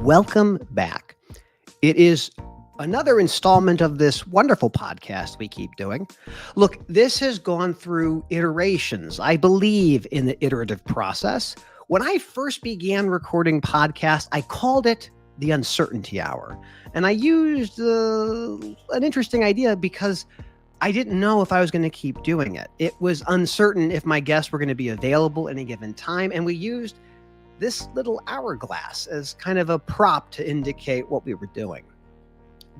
welcome back. It is another installment of this wonderful podcast we keep doing. Look, this has gone through iterations. I believe in the iterative process. When I first began recording podcasts, I called it the uncertainty hour. And I used an interesting idea because I didn't know if I was going to keep doing it. It was uncertain if my guests were going to be available at any given time. And we used this little hourglass as kind of a prop to indicate what we were doing.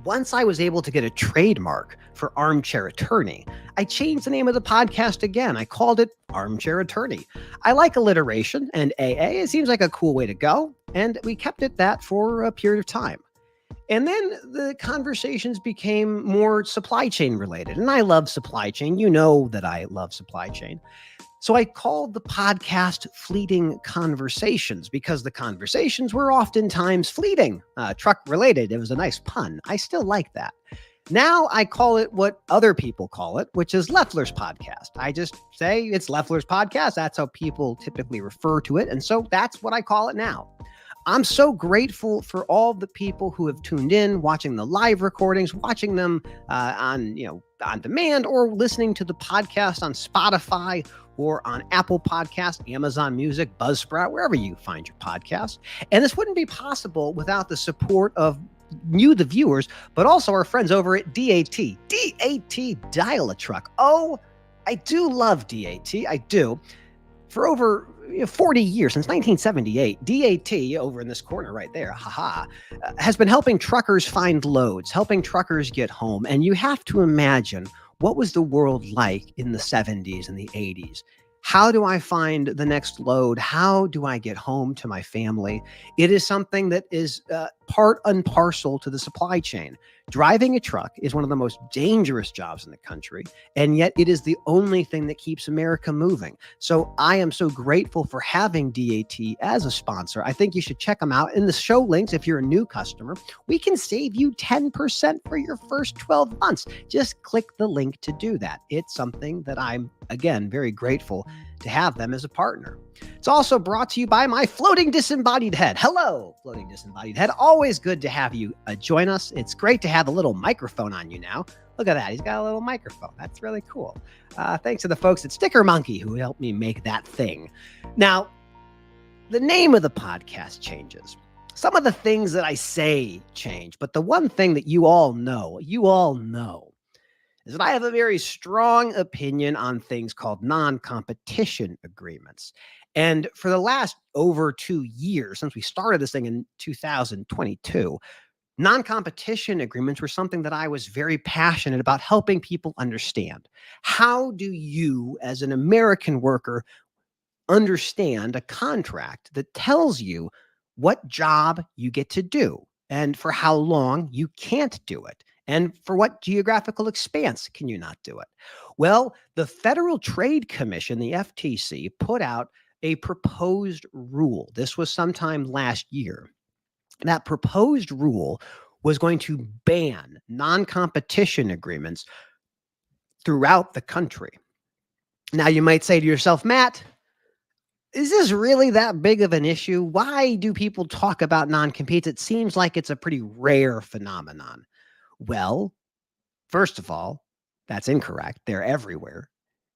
Once I was able to get a trademark for Armchair Attorney, I changed the name of the podcast again. I called it Armchair Attorney. I like alliteration and AA. It seems like a cool way to go. And we kept it that for a period of time. And then the conversations became more supply chain related. And I love supply chain. You know that I love supply chain. So I called the podcast Fleeting Conversations because the conversations were oftentimes fleeting, truck related. It was a nice pun. I still like that. Now I call it what other people call it, which is Leffler's Podcast. I just say it's Leffler's Podcast. That's how people typically refer to it. And so that's what I call it now. I'm so grateful for all the people who have tuned in, watching the live recordings, watching them on demand, or listening to the podcast on Spotify or on Apple Podcasts, Amazon Music, Buzzsprout, wherever you find your podcast. And this wouldn't be possible without the support of you, the viewers, but also our friends over at DAT. DAT Dial-A-Truck. Oh, I do love DAT. I do. For over 40 years, since 1978, DAT, over in this corner right there, has been helping truckers find loads, helping truckers get home. And you have to imagine, what was the world like in the 70s and the 80s? How do I find the next load? How do I get home to my family? It is something that is part and parcel to the supply chain. Driving a truck is one of the most dangerous jobs in the country, and yet it is the only thing that keeps America moving. So I am so grateful for having DAT as a sponsor. I think you should check them out. In the show links, if you're a new customer, we can save you 10% for your first 12 months. Just click the link to do that. It's something that I'm, again, very grateful to have them as a partner. It's also brought to you by my floating disembodied head. Hello, floating disembodied head. Always good to have you join us. It's great to have a little microphone on you now. Look at that. He's got a little microphone. That's really cool. Thanks to the folks at Sticker Monkey who helped me make that thing. Now, the name of the podcast changes. Some of the things that I say change, but the one thing that you all know, is that I have a very strong opinion on things called non-competition agreements. And for the last over 2 years, since we started this thing in 2022, non-competition agreements were something that I was very passionate about helping people understand. How do you, as an American worker, understand a contract that tells you what job you get to do and for how long you can't do it? And for what geographical expanse can you not do it? Well, the Federal Trade Commission, the FTC, put out a proposed rule. This was sometime last year. That proposed rule was going to ban non-competition agreements throughout the country. Now, you might say to yourself, Matt, is this really that big of an issue? Why do people talk about non-competes? It seems like it's a pretty rare phenomenon. Well, first of all, that's incorrect. They're everywhere.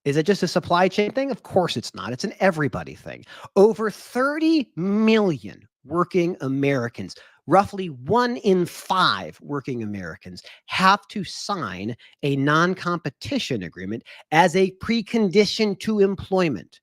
Is it just a supply chain thing? Of course it's not. It's an everybody thing. Over 30 million working Americans, roughly 1 in 5 working Americans, have to sign a non-competition agreement as a precondition to employment.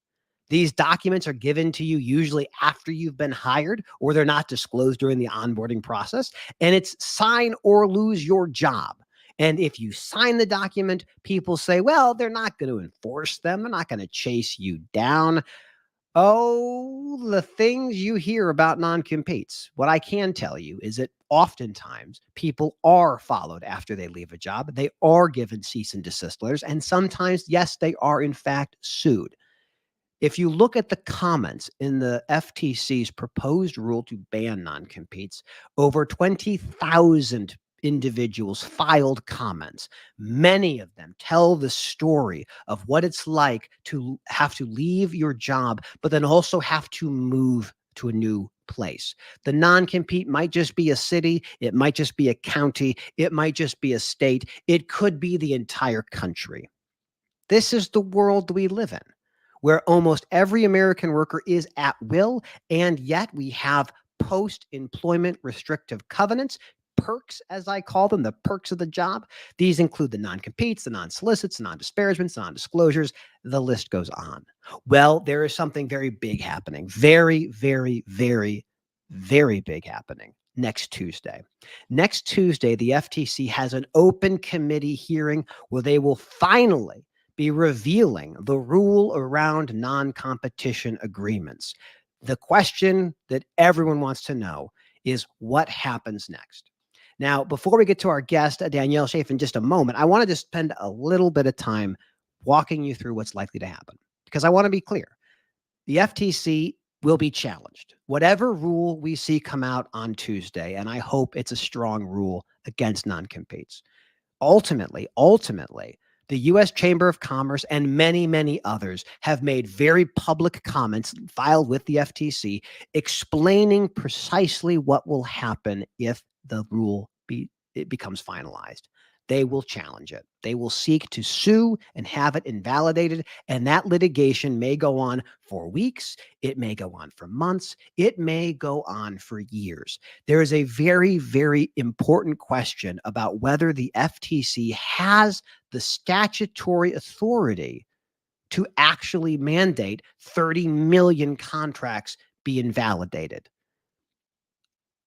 These documents are given to you usually after you've been hired, or they're not disclosed during the onboarding process. And it's sign or lose your job. And if you sign the document, people say, well, they're not going to enforce them. They're not going to chase you down. Oh, the things you hear about non-competes. What I can tell you is that oftentimes people are followed after they leave a job. They are given cease and desist letters. And sometimes, yes, they are in fact sued. If you look at the comments in the FTC's proposed rule to ban non-competes, over 20,000 individuals filed comments. Many of them tell the story of what it's like to have to leave your job, but then also have to move to a new place. The non-compete might just be a city, it might just be a county, it might just be a state, it could be the entire country. This is the world we live in, where almost every American worker is at will, and yet we have post-employment restrictive covenants, perks, as I call them, the perks of the job. These include the non-competes, the non-solicits, the non-disparagements, the non-disclosures. The list goes on. Well, there is something very big happening. Very, very, very, very big happening next Tuesday. Next Tuesday, the FTC has an open committee hearing where they will finally be revealing the rule around non-competition agreements. The question that everyone wants to know is what happens next. Now, before we get to our guest, Danielle Chaffin, in just a moment, I want to just spend a little bit of time walking you through what's likely to happen, because I want to be clear. The FTC will be challenged. Whatever rule we see come out on Tuesday, and I hope it's a strong rule against non-competes. Ultimately, the U.S. Chamber of Commerce and many, many others have made very public comments filed with the FTC explaining precisely what will happen if the rule becomes finalized. They will challenge it. They will seek to sue and have it invalidated, and that litigation may go on for weeks. It may go on for months. It may go on for years. There is a very, very important question about whether the FTC has the statutory authority to actually mandate 30 million contracts be invalidated.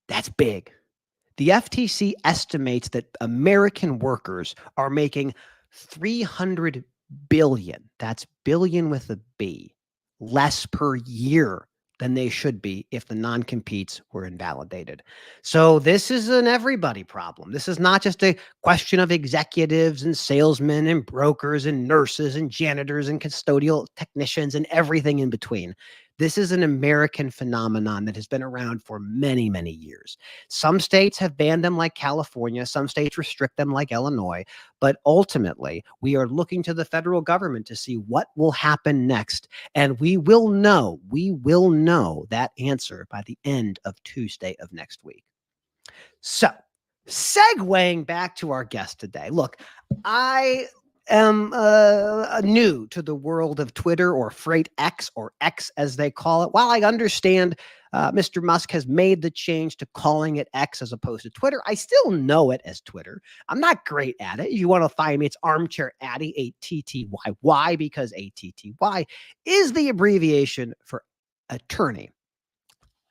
That's big. The FTC estimates that American workers are making 300 billion, that's billion with a B, less per year than they should be if the non-competes were invalidated. So this is an everybody problem. This is not just a question of executives and salesmen and brokers and nurses and janitors and custodial technicians and everything in between. This is an American phenomenon that has been around for many, many years. Some states have banned them like California. Some states restrict them like Illinois. But ultimately, we are looking to the federal government to see what will happen next. And we will know that answer by the end of Tuesday of next week. So, segueing back to our guest today. Look, I am new to the world of Twitter, or Freight X, or X as they call it. While I understand Mr. Musk has made the change to calling it X as opposed to Twitter, I still know it as Twitter. I'm not great at it. If you want to find me, it's Armchair Addy, ATTY. Why? Because ATTY is the abbreviation for attorney.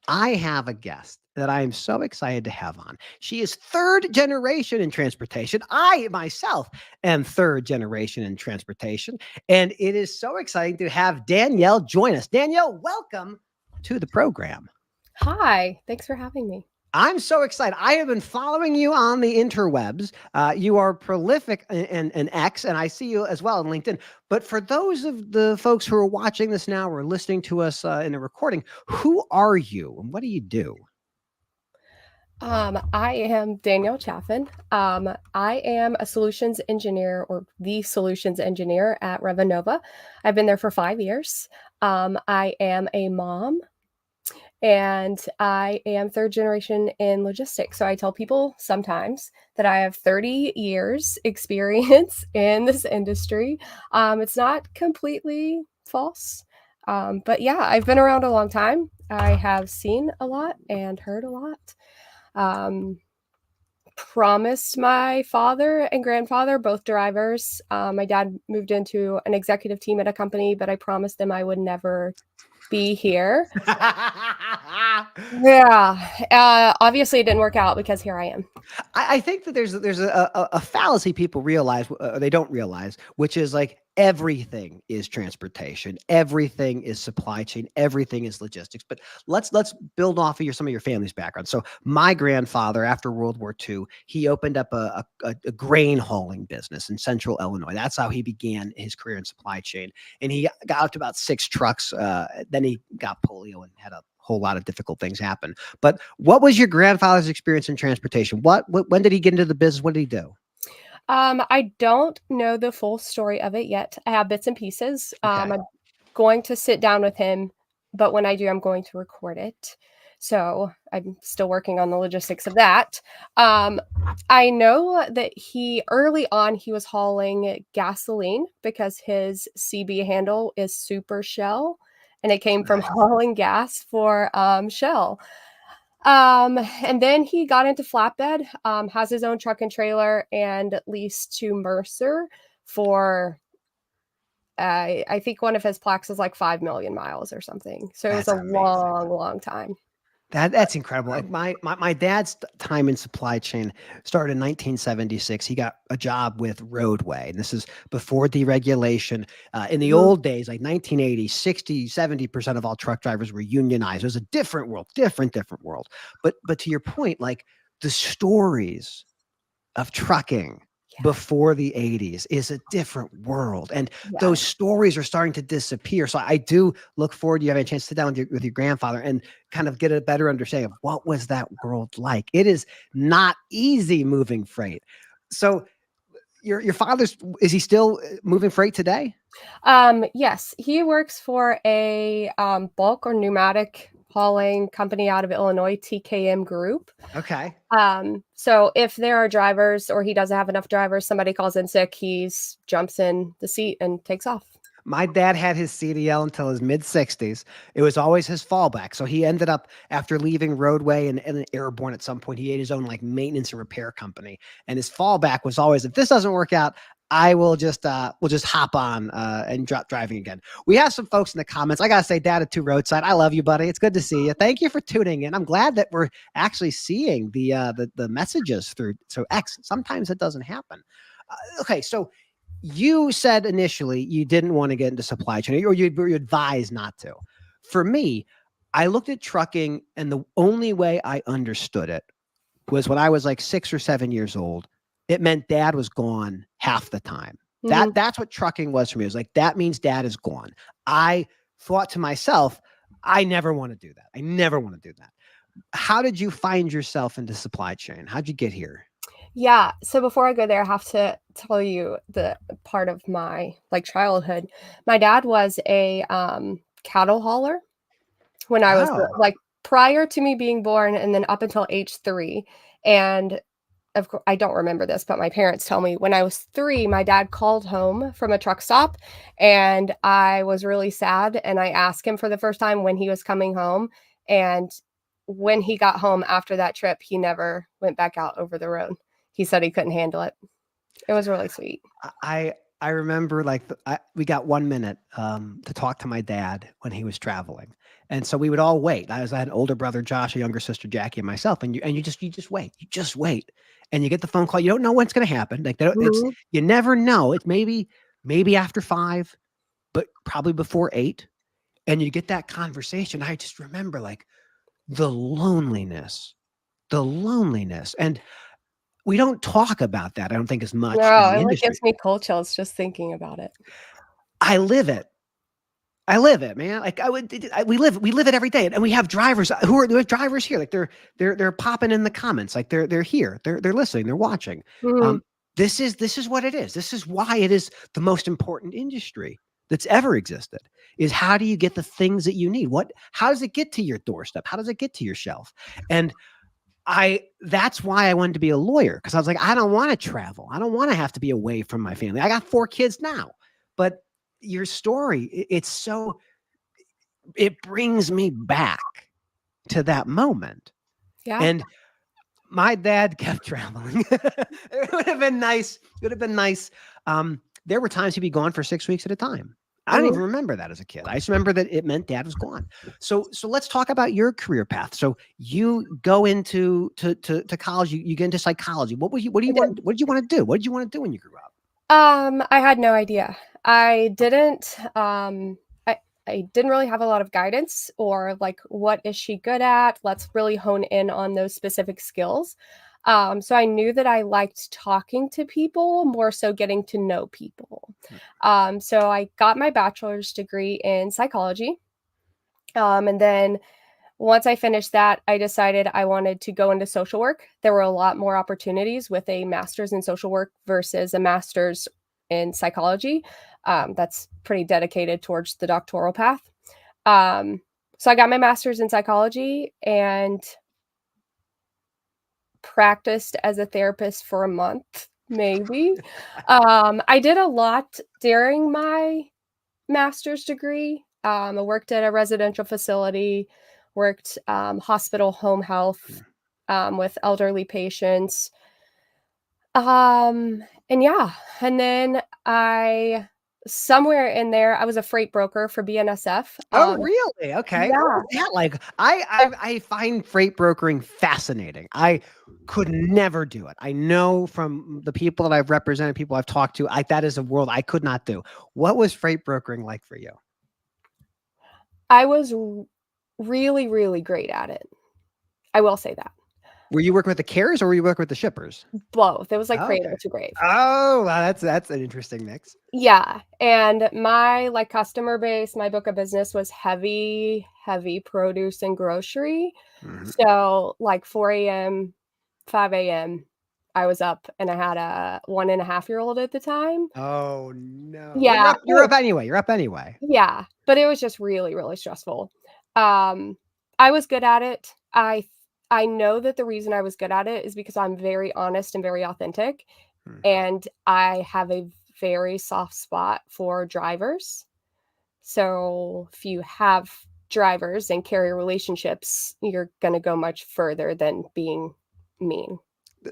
I have a guest that I am so excited to have on. She is third generation in transportation. I myself am third generation in transportation. And it is so exciting to have Danielle join us. Danielle, welcome to the program. Hi, thanks for having me. I'm so excited. I have been following you on the interwebs. You are prolific in X, and I see you as well on LinkedIn. But for those of the folks who are watching this now or listening to us in a recording, who are you and what do you do? I am Danielle Chaffin. I am a solutions engineer, or the solutions engineer at Revenova. I've been there for 5 years. I am a mom, and I am third generation in logistics. So I tell people sometimes that I have 30 years experience in this industry. It's not completely false. But yeah, I've been around a long time. I have seen a lot and heard a lot. Promised my father and grandfather, both drivers. My dad moved into an executive team at a company, but I promised them I would never be here. Yeah. Obviously, it didn't work out because here I am. I think that there's a fallacy people realize, they don't realize, which is like everything is transportation, everything is supply chain, everything is logistics. But let's build off of some of your family's background. So my grandfather, after World War II, he opened up a grain hauling business in central Illinois. That's how he began his career in supply chain. And he got up to about 6 trucks. Then he got polio and had a whole lot of difficult things happen. But what was your grandfather's experience in transportation? When did he get into the business? What did he do? I don't know the full story of it yet. I have bits and pieces. Okay. I'm going to sit down with him, but when I do, I'm going to record it. So I'm still working on the logistics of that. I know that early on he was hauling gasoline because his CB handle is Super Shell, and it came from Nice. hauling gas for Shell. And then he got into flatbed, has his own truck and trailer, and leased to Mercer for I think one of his plaques is like 5 million miles or something. So it was That's a amazing. long, long time. That's incredible. Like my dad's time in supply chain started in 1976. He got a job with Roadway, and this is before deregulation. In the Mhm. old days, like 1980, 60, 70% of all truck drivers were unionized. It was a different world, different world. But to your point, like the stories of trucking Yeah, before the 80s is a different world, and yeah. those stories are starting to disappear. So I do look forward to you having a chance to sit down with your grandfather and kind of get a better understanding of what was that world like. It is not easy moving freight. So your father's, is he still moving freight today? Yes, he works for a bulk or pneumatic hauling company out of Illinois, TKM Group. Okay. So if there are drivers or he doesn't have enough drivers, somebody calls in sick, he's jumps in the seat and takes off. My dad had his CDL until his mid 60s. It was always his fallback. So he ended up, after leaving Roadway and Airborne at some point, he had his own like maintenance and repair company. And his fallback was always, if this doesn't work out, I will just hop on and drop driving again. We have some folks in the comments. I gotta say, Dad at Two Roadside, I love you, buddy. It's good to see you. Thank you for tuning in. I'm glad that we're actually seeing the messages through. So X. Sometimes it doesn't happen. Okay, so you said initially you didn't want to get into supply chain, or you were advised not to. For me, I looked at trucking, and the only way I understood it was when I was like 6 or 7 years old. It meant dad was gone half the time. Mhm. That's what trucking was for me. It was like, that means dad is gone. I thought to myself, I never want to do that. I never want to do that. How did you find yourself into supply chain? How'd you get here? Yeah, so before I go there, I have to tell you the part of my, like, childhood. My dad was a, cattle hauler when I was, Oh, like, prior to me being born and then up until age 3, and of course, I don't remember this, but my parents tell me when I was 3, my dad called home from a truck stop, and I was really sad, and I asked him for the first time when he was coming home, and when he got home after that trip, he never went back out over the road. He said he couldn't handle it. It was really sweet. I I remember like we got 1 minute to talk to my dad when he was traveling, and so we would all wait. I had an older brother Josh, a younger sister Jackie, and myself, and you just wait, and you get the phone call. You don't know what's going to happen. Like it's Mhm. you never know. It's maybe after 5, but probably before 8, and you get that conversation. I just remember like the loneliness, and we don't talk about that. I don't think as much in No, the it, like, industry. gives me cold chills just thinking about it. I live it. I live it, man. Like we live it every day, and we have drivers there are drivers here. Like they're popping in the comments. Like they're here. They're listening. They're watching. Mhm. Um, this is what it is. This is why it is the most important industry that's ever existed. Is how do you get the things that you need? How does it get to your doorstep? How does it get to your shelf? And that's why I wanted to be a lawyer, because I was like, I don't want to travel. I don't want to have to be away from my family. I got 4 kids now, but your story, it brings me back to that moment. Yeah. And my dad kept traveling. It would have been nice. It would have been nice. There were times he'd be gone for 6 weeks at a time. I don't Mhm. even remember that as a kid. I just remember that it meant dad was gone. So let's talk about your career path. So you go into to college. You get into psychology. What do I you want? did. What did you want to do? What did you want to do when you grew up? I had no idea. I didn't, I didn't really have a lot of guidance or, like, what is she good at? Let's really hone in on those specific skills. So I knew that I liked talking to people, more so getting to know people. So I got my bachelor's degree in psychology. And then once I finished that, I decided I wanted to go into social work. There were a lot more opportunities with a master's in social work versus a master's in psychology. That's pretty dedicated towards the doctoral path. Um, So I got my master's in psychology and practiced as a therapist for a month, maybe. I did a lot during my master's degree. I worked at a residential facility, worked hospital home health with elderly patients. And yeah, and then I somewhere in there, I was a freight broker for BNSF. Oh, really? Okay. What Yeah, was that like? I find freight brokering fascinating. I could never do it. I know from the people that I've represented, people I've talked to, that is a world I could not do. What was freight brokering like for you? I was really, really great at it. I will say that. Were you working with the carriers or were you working with the shippers? Both. It was like Okay. cradle to grave. Oh, wow, that's an interesting mix. Yeah, and my, like, customer base, my book of business was heavy, heavy produce and grocery. Mhm. So, like, 4 AM, 5 AM, I was up, and I had a 1.5-year-old at the time. Oh, no. Well, Yeah, you're up anyway. You're up anyway. yeah, but it was just really, really stressful. Um, I was good at it. I know that the reason I was good at it is because I'm very honest and very authentic, Hmm. and I have a very soft spot for drivers. So if you have drivers and carrier relationships, you're gonna go much further than being mean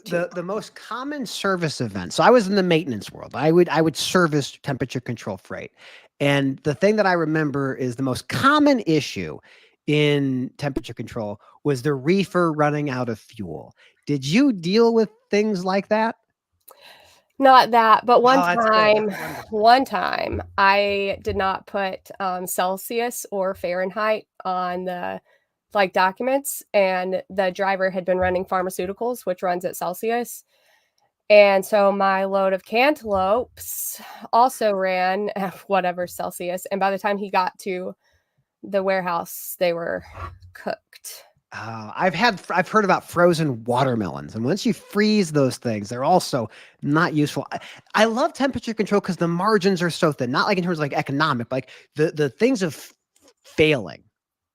to. The most common service event. So I was in the maintenance world. I would service temperature control freight. And the thing that I remember is the most common issue in temperature control was the reefer running out of fuel. Did you deal with things like that? Not that, but Oh, that's good. That's wonderful. one time, I did not put, Celsius or Fahrenheit on the, like, documents, and the driver had been running pharmaceuticals, which runs at Celsius, and so my load of cantaloupes also ran at whatever Celsius, and by the time he got to the warehouse, they were cooked. I've heard about frozen watermelons, and once you freeze those things, they're also not useful. I love temperature control because the margins are so thin. Not like in terms of like economic, but like the things of failing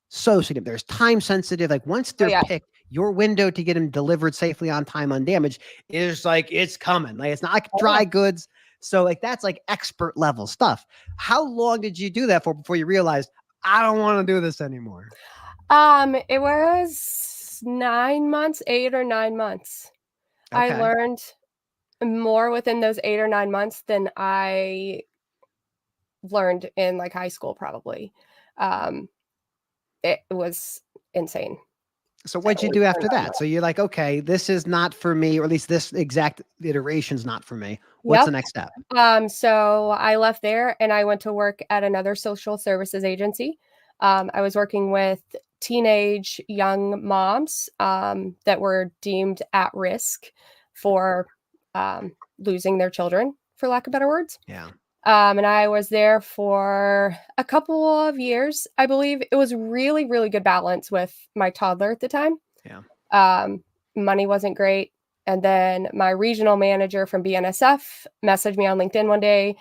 so significant. There's time sensitive. Like once Oh, they're yeah. picked, your window to get them delivered safely on time, undamaged, is like it's coming. Like it's not like Oh, yeah. dry goods. So like that's like expert level stuff. How long did you do that for before you realized I don't want to do this anymore? It was 9 months, 8 or 9 months. I Okay. learned more within those 8 or 9 months than I learned in, like, high school probably. Um, it was insane. So I what'd you only do learned after that that? So much. you're like, okay, this is not for me, or at least this exact iteration's not for me. What's the Yep. next step? So I left there and I went to work at another social services agency. I was working with teenage young moms that were deemed at risk for losing their children, for lack of better words. Yeah. And I was there for a couple of years. I believe it was really, really good balance with my toddler at the time. Yeah. Um, Money wasn't great. And then my regional manager from BNSF messaged me on LinkedIn one day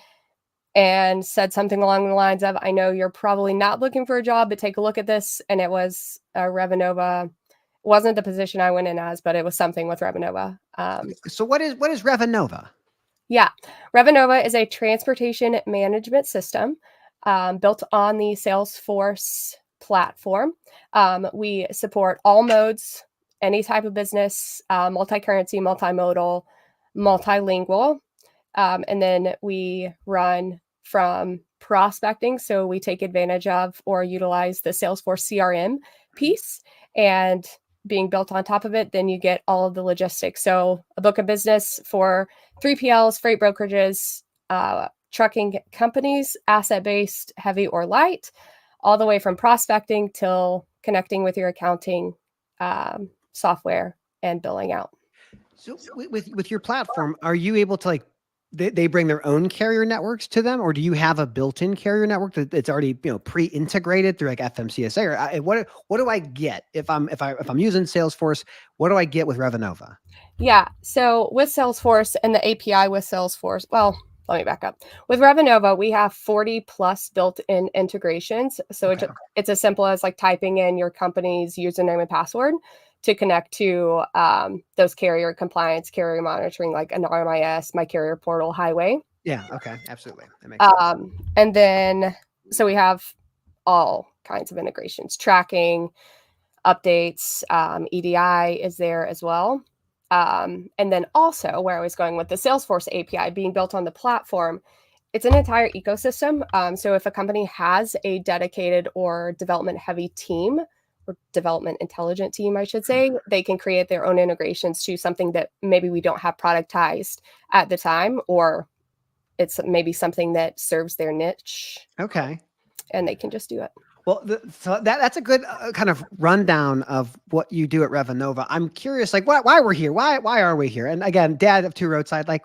and said something along the lines of, I know you're probably not looking for a job, but take a look at this. And it was a Revenova. It wasn't the position I went in as, but it was something with Revenova. Okay. So what is Revenova? Yeah, Revenova is a transportation management system built on the Salesforce platform. We support all modes, any type of business, multi currency, multimodal, multilingual. And then we run from prospecting. So we take advantage of or utilize the Salesforce CRM piece and being built on top of it, then you get all of the logistics. So a book of business for 3PLs, freight brokerages, trucking companies, asset based, heavy or light, all the way from prospecting till connecting with your accounting software and billing out. So with your platform, are you able to like they bring their own carrier networks to them, or do you have a built-in carrier network that's already pre-integrated through like FMCSA? Or what do I get if I'm using Salesforce? What do I get with Revenova? Yeah. So with Salesforce and the API with Salesforce, well, let me back up. With Revenova, we have 40 plus built-in integrations. So Okay. it's as simple as like typing in your company's username and password to connect to those carrier compliance, carrier monitoring, like an RMIS, My Carrier Portal, Highway. Yeah. Okay. Absolutely. That makes sense. And then, so we have all kinds of integrations, tracking, updates, EDI is there as well. And then also where I was going with the Salesforce API being built on the platform, it's an entire ecosystem. So if a company has a dedicated or development heavy team or development intelligent team, I should say, they can create their own integrations to something that maybe we don't have productized at the time, or it's maybe something that serves their niche Okay. and they can just do it. Well, so that's a good kind of rundown of what you do at Revenova. I'm curious, like, why we're here? Why are we here? And again, Dad of Two Roadside, like,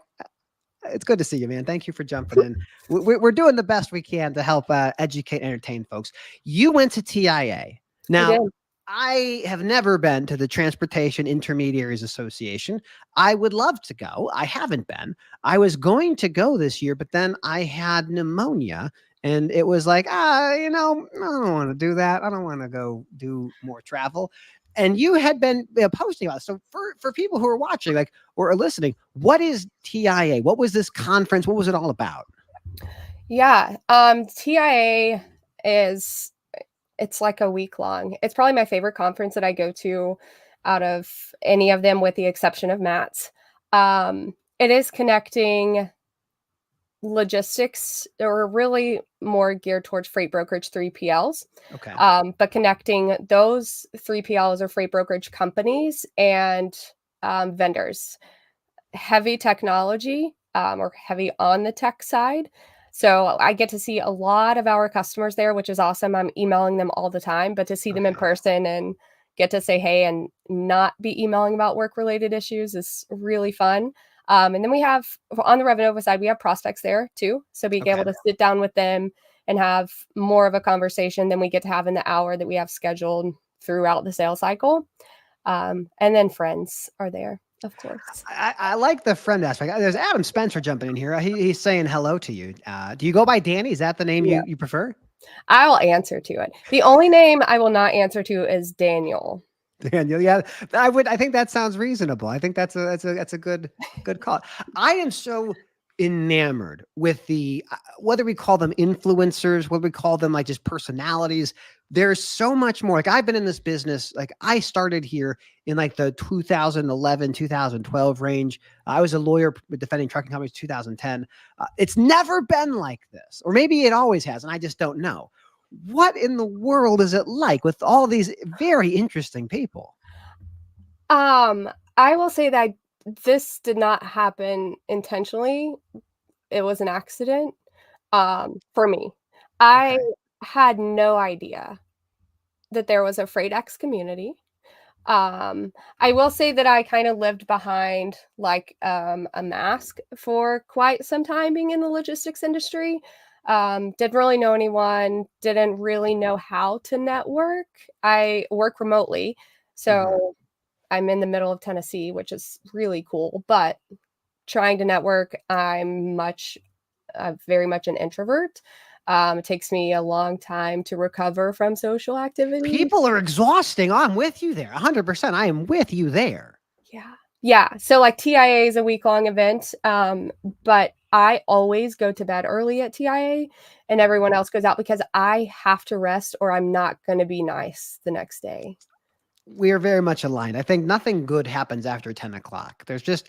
it's good to see you, man. Thank you for jumping in. We're doing the best we can to help educate, entertain folks. You went to TIA. I did. Now, I have never been to the Transportation Intermediaries Association. I would love to go. I haven't been. I was going to go this year, but then I had pneumonia. And it was like, I don't want to do that. I don't want to go do more travel. And you had been posting about it. So for people who are watching, like, or are listening, what is TIA? What was this conference? What was it all about? Yeah. TIA is, it's like a week long. It's probably my favorite conference that I go to out of any of them, with the exception of Matt's. It is connecting logistics, or really more geared towards freight brokerage 3PLs, Okay. but connecting those 3PLs or freight brokerage companies and vendors. Heavy technology, or heavy on the tech side. So I get to see a lot of our customers there, which is awesome. I'm emailing them all the time, but to see them in Okay. person and get to say hey and not be emailing about work related issues is really fun. And then we have, on the Revenova side, we have prospects there too. So being able Okay. to sit down with them and have more of a conversation than we get to have in the hour that we have scheduled throughout the sales cycle. And then friends are there, of course. I like the friend aspect. There's Adam Spencer jumping in here. He's saying hello to you. Do you go by Danny? Is that the name Yeah. you prefer? I will answer to it. The only name I will not answer to is Daniel. Daniel, yeah, I would. I think that sounds reasonable. I think that's a good call. I am so enamored with the whether we call them influencers, whether we call them like just personalities. There's so much more. Like, I've been in this business. Like, I started here in like the 2011, 2012 range. I was a lawyer defending trucking companies 2010. It's never been like this, or maybe it always has, and I just don't know. What in the world is it like with all these very interesting people? I will say that this did not happen intentionally. It was an accident, for me. I Okay. had no idea that there was a Freight X community. I will say that I kind of lived behind like a mask for quite some time being in the logistics industry. Didn't really know anyone, didn't really know how to network. I work remotely, Mhm. so I'm in the middle of Tennessee, which is really cool, but trying to network, very much an introvert. It takes me a long time to recover from social activities. People are exhausting. Oh, I'm with you there. 100%. I am with you there. Yeah. Yeah. So like TIA is a week-long event, but I always go to bed early at TIA and everyone else goes out because I have to rest or I'm not going to be nice the next day. We are very much aligned. I think nothing good happens after 10 o'clock.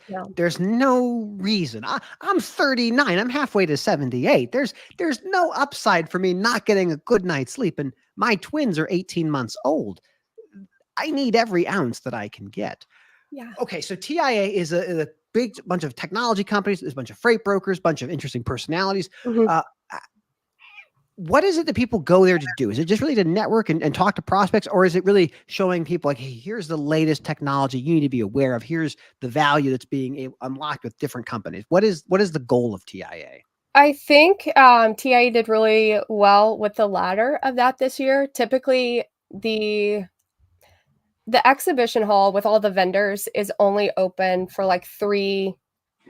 Yeah. There's no reason. I'm 39. I'm halfway to 78. There's no upside for me not getting a good night's sleep. And my twins are 18 months old. I need every ounce that I can get. Yeah. Okay, so TIA is a big bunch of technology companies. There's a bunch of freight brokers, bunch of interesting personalities. Mhm. Uh, what is it that people go there to do? Is it just really to network and talk to prospects, or is it really showing people like, hey, here's the latest technology you need to be aware of. Here's the value that's being unlocked with different companies. What is the goal of TIA? I think TIA did really well with the latter of that this year. Typically, the exhibition hall with all the vendors is only open for like 3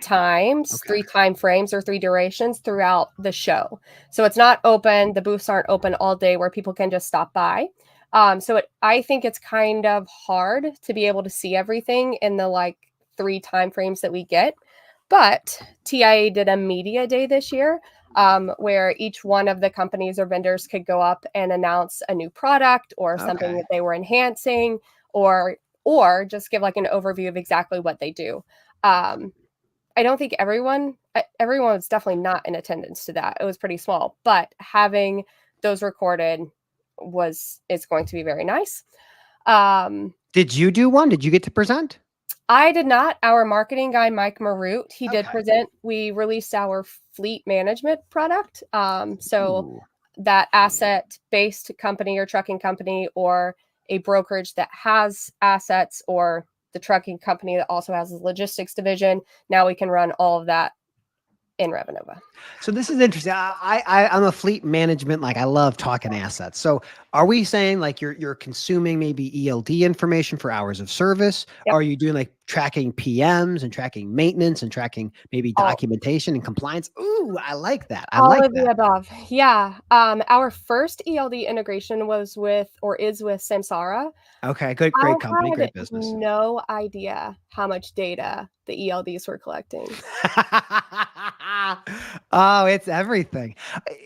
times, Okay. 3 time frames or 3 durations throughout the show. So it's not open, the booths aren't open all day where people can just stop by. I think it's kind of hard to be able to see everything in the like 3 time frames that we get. But TIA did a media day this year where each one of the companies or vendors could go up and announce a new product or something Okay. that they were enhancing, or just give like an overview of exactly what they do. Um, I don't think everyone was definitely not in attendance to that. It was pretty small, but having those recorded is going to be very nice. Did you do one? Did you get to present? I did not. Our marketing guy, Mike Maroot, he did Okay. present. We released our fleet management product. So Ooh. that asset-based company or trucking company or a brokerage that has assets or the trucking company that also has a logistics division, now we can run all of that in Revenova. So this is interesting. I'm a fleet management. Like I love talking assets. So are we saying like you're consuming maybe ELD information for hours of service? Yep. Are you doing like tracking PMs and tracking maintenance and tracking maybe All documentation and compliance? Ooh, I like that. I all like of the that. above. Yeah. Our first ELD integration was with or is with Samsara. Okay, good, I great company, had great business. no idea how much data the ELDs were collecting. Oh, it's everything.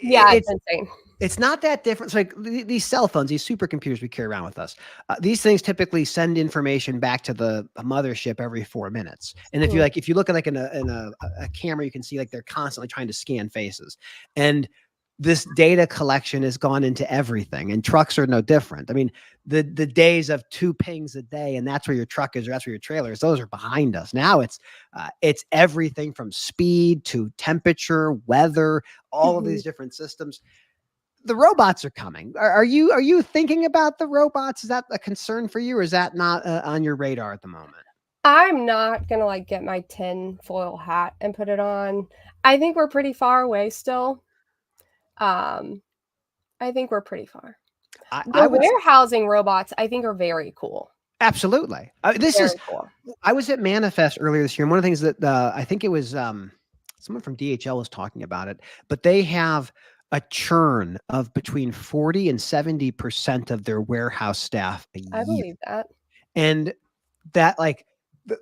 Yeah, it's It's insane. It's not that different. So like these cell phones, these supercomputers we carry around with us, these things typically send information back to the mothership every 4 minutes. And Mm, if you look at like in a camera, you can see like they're constantly trying to scan faces. And this data collection has gone into everything, and trucks are no different. I mean, the days of 2 pings a day, and that's where your truck is, or that's where your trailer is. Those are behind us. Now it's everything from speed to temperature, weather, all of mhm. these different systems. The robots are coming. Are you thinking about the robots? Is that a concern for you, or is that not on your radar at the moment? I'm not gonna like get my tin foil hat and put it on. I think we're pretty far away still. Um, I think we're pretty far. I The would warehousing robots, I think, are very cool. absolutely. This is. Very cool. I was at Manifest earlier this year, and one of the things that I think it was someone from DHL was talking about it, but they have a churn of between 40 and 70% of their warehouse staff a I year. believe that. And that like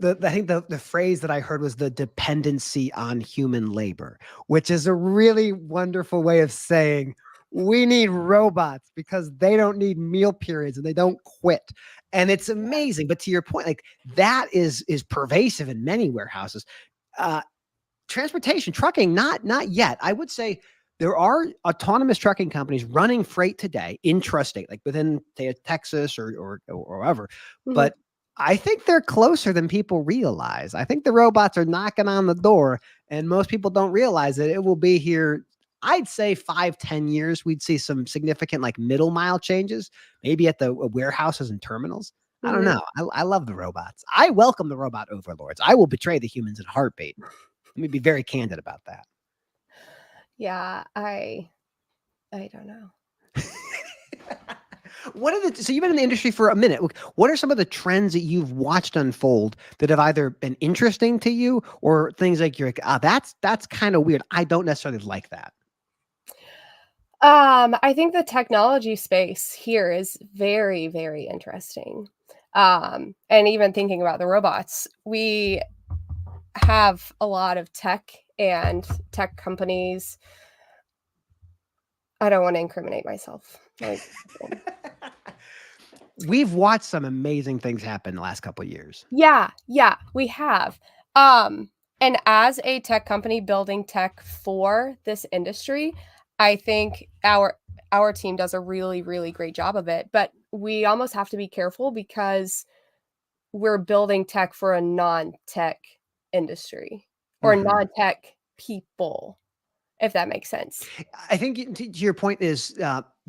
I think the phrase that I heard was the dependency on human labor, which is a really wonderful way of saying we need robots because they don't need meal periods and they don't quit. And it's amazing. But to your point, like that is pervasive in many warehouses. Uh, Transportation, trucking, not yet. I would say there are autonomous trucking companies running freight today intrastate, like within say Texas or wherever. Mhm. But I think they're closer than people realize. I think the robots are knocking on the door, and most people don't realize that it will be here. I'd say 5-10 years, we'd see some significant like middle mile changes, maybe at the warehouses and terminals. I don't Mhm. know. I love the robots. I welcome the robot overlords. I will betray the humans in a heartbeat. Let me be very candid about that. Yeah, I don't know. So you've been in the industry for a minute. What are some of the trends that you've watched unfold that have either been interesting to you or things like you're like, that's kind of weird. I don't necessarily like that. I think the technology space here is very, very interesting. And even thinking about the robots, we have a lot of tech companies. I don't want to incriminate myself. Like, We've watched some amazing things happen the last couple of years. yeah, we have. Um, and as a tech company building tech for this industry, I think our team does a really, really great job of it. But we almost have to be careful because we're building tech for a non-tech industry or Mhm. non-tech people, if that makes sense. I think to your point is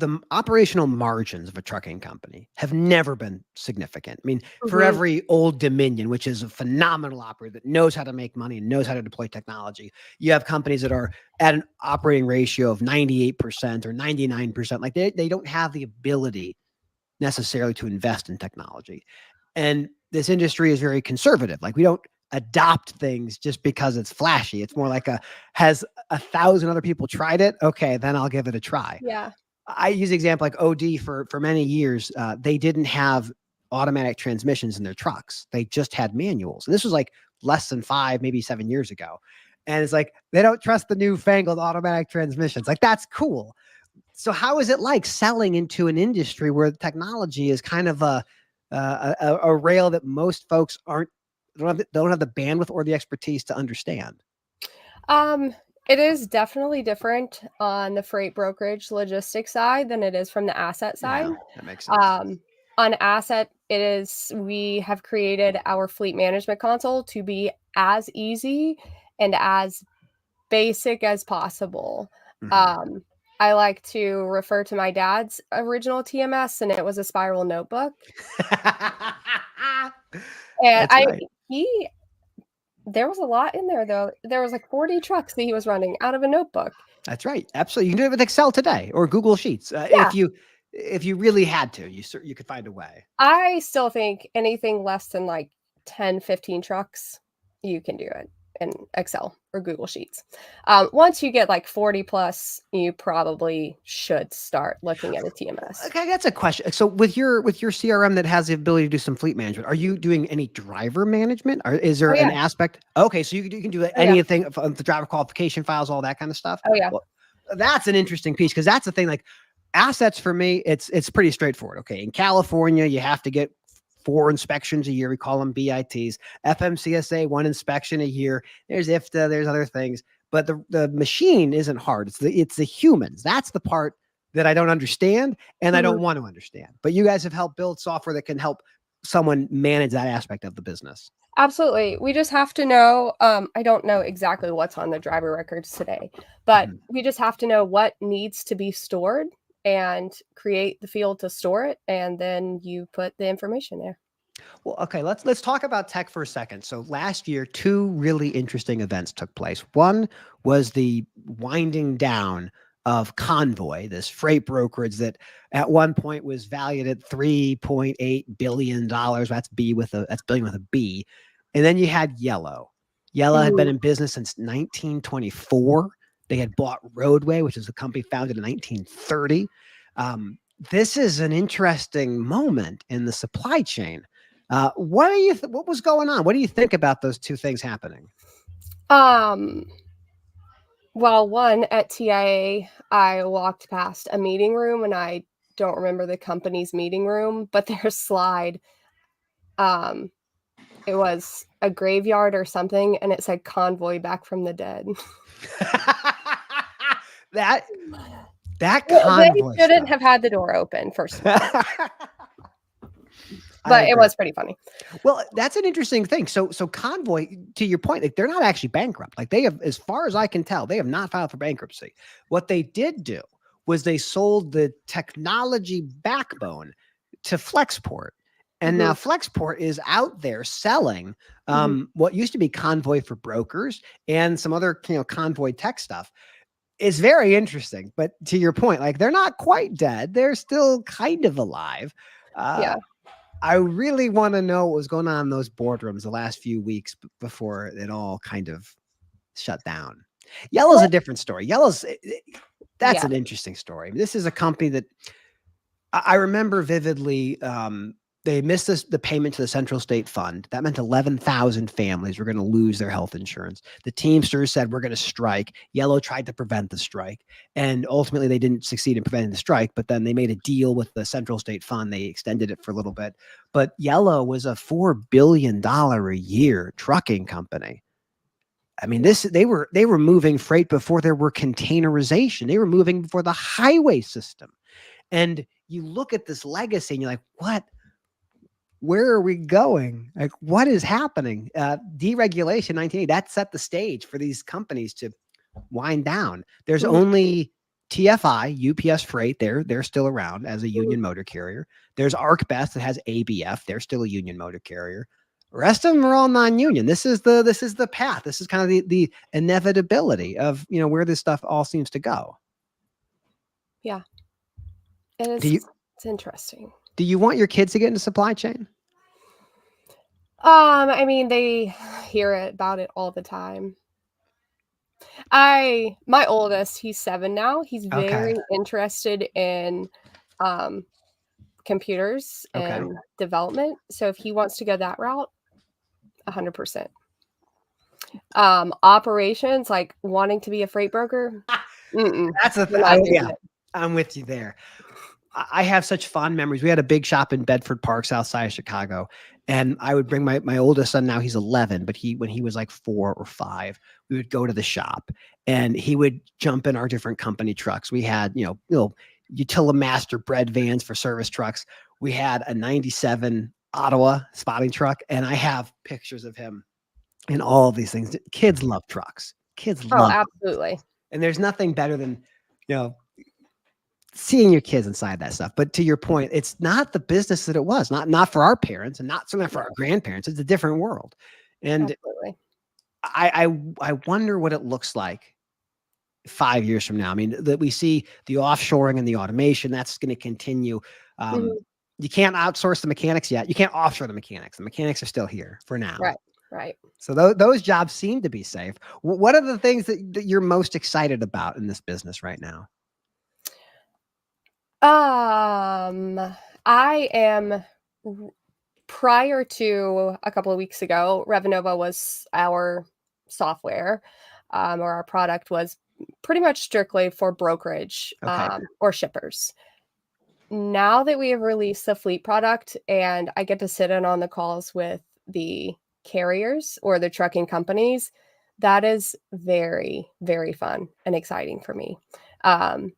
the operational margins of a trucking company have never been significant. I mean, for Mhm, every Old Dominion, which is a phenomenal operator that knows how to make money and knows how to deploy technology, you have companies that are at an operating ratio of 98% or 99%. Like they don't have the ability necessarily to invest in technology. And this industry is very conservative. Like we don't adopt things just because it's flashy. It's more like has 1,000 other people tried it? Okay, then I'll give it a try. Yeah. I use the example like OD for many years. They didn't have automatic transmissions in their trucks. They just had manuals. And this was like less than 5, maybe 7 years ago. And it's like, they don't trust the newfangled automatic transmissions. Like, that's cool. So how is it like selling into an industry where technology is kind of a rail that most folks don't have the bandwidth or the expertise to understand? Um, it is definitely different on the freight brokerage logistics side than it is from the asset side. Yeah, that makes sense. On asset, we have created our fleet management console to be as easy and as basic as possible. Mhm. I like to refer to my dad's original TMS, and it was a spiral notebook. And That's right. he there was a lot in there though. There was like 40 trucks that he was running out of a notebook. That's right. Absolutely. You can do it with Excel today or Google Sheets. Yeah, If you really had to, you could find a way. I still think anything less than like 10, 15 trucks, you can do it in Excel or Google Sheets. Once you get like 40 plus, you probably should start looking at a TMS. Okay, that's a question. So with your CRM that has the ability to do some fleet management, are you doing any driver management? Or is there Oh an yeah. aspect? Okay, so you can do Oh yeah. anything the driver qualification files, all that kind of stuff. Oh yeah. Well, that's an interesting piece because that's the thing. Like assets for me, it's pretty straightforward. Okay, in California, you have to get 4 inspections a year. We call them BITs. FMCSA 1 inspection a year. There's IFTA. There's other things, but the machine isn't hard. It's the humans. That's the part that I don't understand and I Mhm. don't want to understand. But you guys have helped build software that can help someone manage that aspect of the business. Absolutely. We just have to know, I don't know exactly what's on the driver records today, but Mhm. we just have to know what needs to be stored and create the field to store it, and then you put the information there. Well, okay, let's talk about tech for a second. So last year, 2 really interesting events took place. One was the winding down of Convoy, this freight brokerage that at one point was valued at $3.8 billion. That's billion with a B. And then you had Yellow. Yellow had been Mhm. in business since 1924. They had bought Roadway, which is a company founded in 1930. This is an interesting moment in the supply chain. What was going on? What do you think about those 2 things happening? Um, well, one at TIA, I walked past a meeting room and I don't remember the company's meeting room, but their slide, um, it was a graveyard or something, and it said convoy back from the dead. that that Well, they convoy shouldn't stuff. have had the door open, first of all, I but it agree. was pretty funny. Well, that's an interesting thing. So Convoy, to your point, like they're not actually bankrupt. Like they have, as far as I can tell, they have not filed for bankruptcy. What they did do was they sold the technology backbone to Flexport. And now Mhm, Flexport is out there selling mhm, what used to be Convoy for brokers and some other Convoy tech stuff. It's very interesting. But to your point, like they're not quite dead. They're still kind of alive. Uh, yeah. I really want to know what was going on in those boardrooms the last few weeks before it all kind of shut down. Yellow's a Well, different story. That's yeah, an interesting story. This is a company that I remember vividly. They missed the payment to the Central State Fund. That meant 11,000 families were going to lose their health insurance. The Teamsters said, we're going to strike. Yellow tried to prevent the strike. And ultimately, they didn't succeed in preventing the strike. But then they made a deal with the Central State Fund. They extended it for a little bit. But Yellow was a $4 billion a year trucking company. I mean, yeah. they were moving freight before there were containerization. They were moving before the highway system. And you look at this legacy and you're like, what? Where are we going? Like, what is happening? Deregulation 1980, that set the stage for these companies to wind down. There's Mhm, only TFI, UPS Freight, they're still around as a mhm. union motor carrier. There's ArcBest that has ABF, they're still a union motor carrier. The rest of them are all non-union. This is the path. This is kind of the inevitability of where this stuff all seems to go. Yeah, it Do is you it's interesting. do you want your kids to get into supply chain? I mean, they hear about it all the time. My oldest, he's 7 now. He's Okay. very interested in um computers Okay. and development. So if he wants to go that route, 100%. Operations, like wanting to be a freight broker, mm-mm, That's a we're not doing yeah, it. I'm with you there. I have such fond memories. We had a big shop in Bedford Park, south side of Chicago, and I would bring my oldest son. Now he's 11, but when he was like 4 or 5, we would go to the shop, and he would jump in our different company trucks. We had Utilimaster bread vans for service trucks. We had a '97 Ottawa spotting truck, and I have pictures of him in all of these things. Kids love trucks. Kids Oh, love, absolutely. and there's nothing better than you know seeing your kids inside that stuff. But to your point, it's not the business that it was, not for our parents and not so much for No, our grandparents. It's a different world. And absolutely. I wonder what it looks like 5 years from now. I mean, that we see the offshoring and the automation that's going to continue. Um, Mhm. you can't outsource the mechanics yet. You can't offshore the mechanics. The mechanics are still here for now. Right, right. So those jobs seem to be safe. What are the things that you're most excited about in this business right now? Um, I am r prior to a couple of weeks ago, Revenova was our software, or our product was pretty much strictly for brokerage, Okay. or shippers. Now that we have released the fleet product and I get to sit in on the calls with the carriers or the trucking companies, that is very, very fun and exciting for me. Um,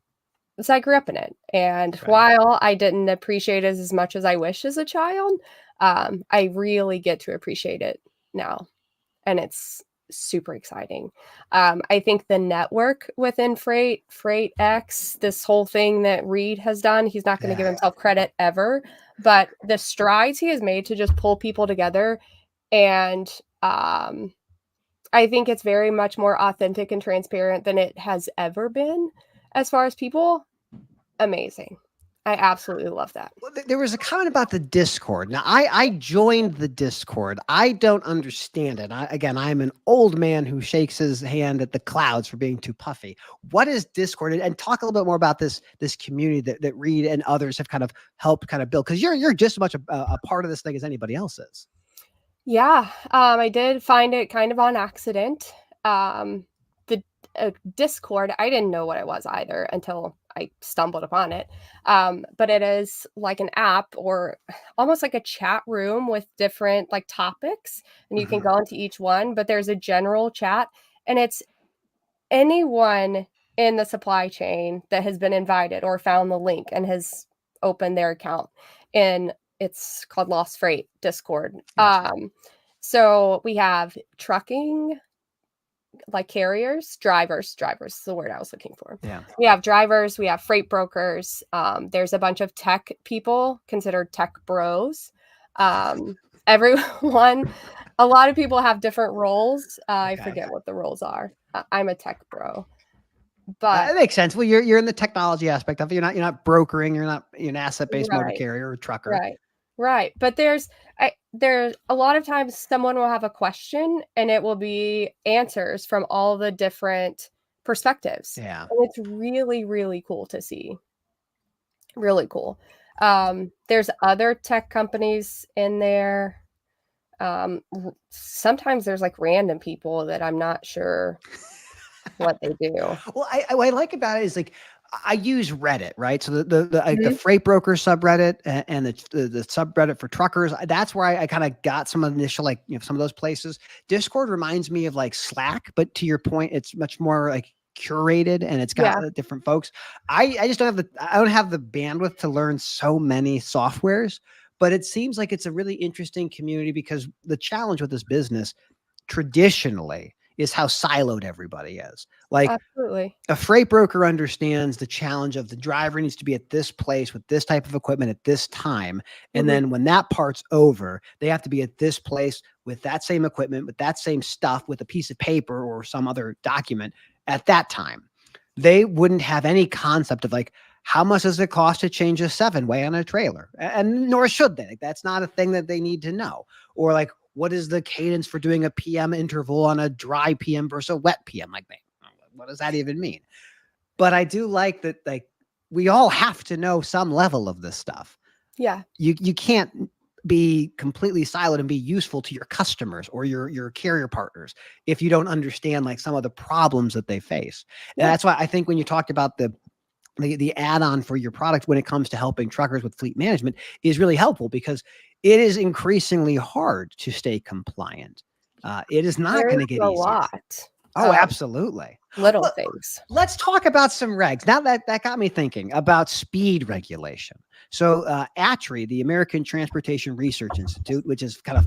so I grew up in it, and Okay. while I didn't appreciate it as much as I wish as a child, I really get to appreciate it now, and it's super exciting. I think the network within Freight X, this whole thing that Reed has done, he's not going to give Yeah. himself credit ever, but the strides he has made to just pull people together, and I think it's very much more authentic and transparent than it has ever been as far as people. Amazing. I absolutely love that. Well, there was a comment about the Discord. Now, I joined the Discord. I don't understand it. Again, I'm an old man who shakes his hand at the clouds for being too puffy. What is Discord? And talk a little bit more about this community that Reed and others have kind of helped kind of build, because you're just as much a part of this thing as anybody else is. Yeah, I did find it kind of on accident. The Discord, I didn't know what it was either until I stumbled upon it. But it is like an app or almost like a chat room with different like topics, and you can Mhm. go into each one. But there's a general chat, and it's anyone in the supply chain that has been invited or found the link and has opened their account. And it's called Lost Freight Discord. Gotcha. So we have trucking, like carriers, drivers is the word I was looking for. Yeah. We have drivers, we have freight brokers. There's a bunch of tech people considered tech bros. Everyone, a lot of people have different roles. I Okay. forget what the roles are. I'm a tech bro, but It makes sense. Well, you're in the technology aspect of it. You're not brokering. You're an asset based motor right, carrier or trucker. right, right. But there's a lot of times someone will have a question and it will be answers from all the different perspectives. Yeah. And it's really, really cool to see. Really cool. There's other tech companies in there. Sometimes there's like random people that I'm not sure what they do. Well, what I like about it is like I use Reddit, right? So the Mhm. freight broker subreddit and the subreddit for truckers. That's where I kind of got some initial some of those places. Discord reminds me of like Slack, but to your point, it's much more like curated and it's got Yeah, different folks. I just I don't have the bandwidth to learn so many softwares, but it seems like it's a really interesting community because the challenge with this business traditionally is how siloed everybody is. Like absolutely. a freight broker understands the challenge of the driver needs to be at this place with this type of equipment at this time. And Mhm. then when that part's over, they have to be at this place with that same equipment, with that same stuff, with a piece of paper or some other document at that time. They wouldn't have any concept of like, how much does it cost to change a 7-way on a trailer? And nor should they. Like, that's not a thing that they need to know. Or like, What is the cadence for doing a PM interval on a dry PM versus a wet PM? Like, what does that even mean? But I do like that, like, we all have to know some level of this stuff. Yeah. You can't be completely siloed and be useful to your customers or your carrier partners if you don't understand like some of the problems that they face. And Yeah. that's why I think when you talked about the add-on for your product when it comes to helping truckers with fleet management is really helpful, because it is increasingly hard to stay compliant. It is not going There's to get a easier. lot Oh, of absolutely. little Well, things. let's talk about some regs. Now that got me thinking about speed regulation. So ATRI, the American Transportation Research Institute, which is kind of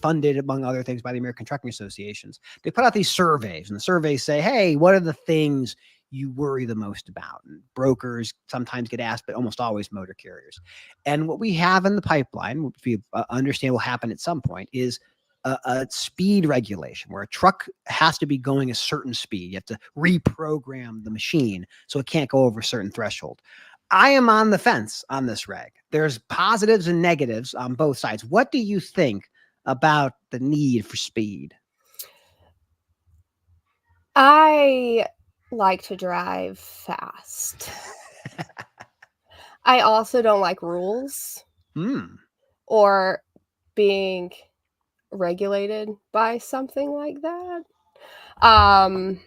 funded, among other things, by the American Trucking Associations, they put out these surveys, and the surveys say, hey, what are the things you worry the most about? And brokers sometimes get asked, but almost always motor carriers. And what we have in the pipeline, which we understand will happen at some point, is a speed regulation where a truck has to be going a certain speed. You have to reprogram the machine so it can't go over a certain threshold. I am on the fence on this reg. There's positives and negatives on both sides. What do you think about the need for speed? I like to drive fast. I also don't like rules or being regulated by something like that. I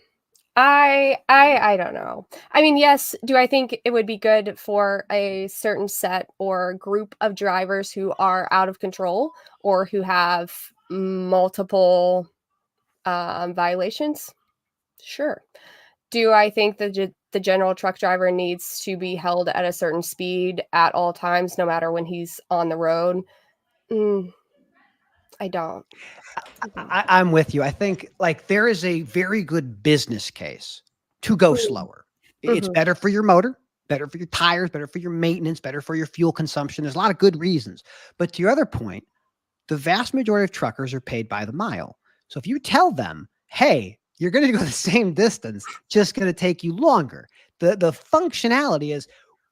don't know. I mean, yes, do I think it would be good for a certain set or group of drivers who are out of control or who have multiple violations? Sure. Do I think that the general truck driver needs to be held at a certain speed at all times, no matter when he's on the road? I don't. I'm with you. I think like there is a very good business case to go slower. It's Mhm. better for your motor, better for your tires, better for your maintenance, better for your fuel consumption. There's a lot of good reasons. But to your other point, the vast majority of truckers are paid by the mile. So if you tell them, hey, you're going to go the same distance, just going to take you longer. The functionality is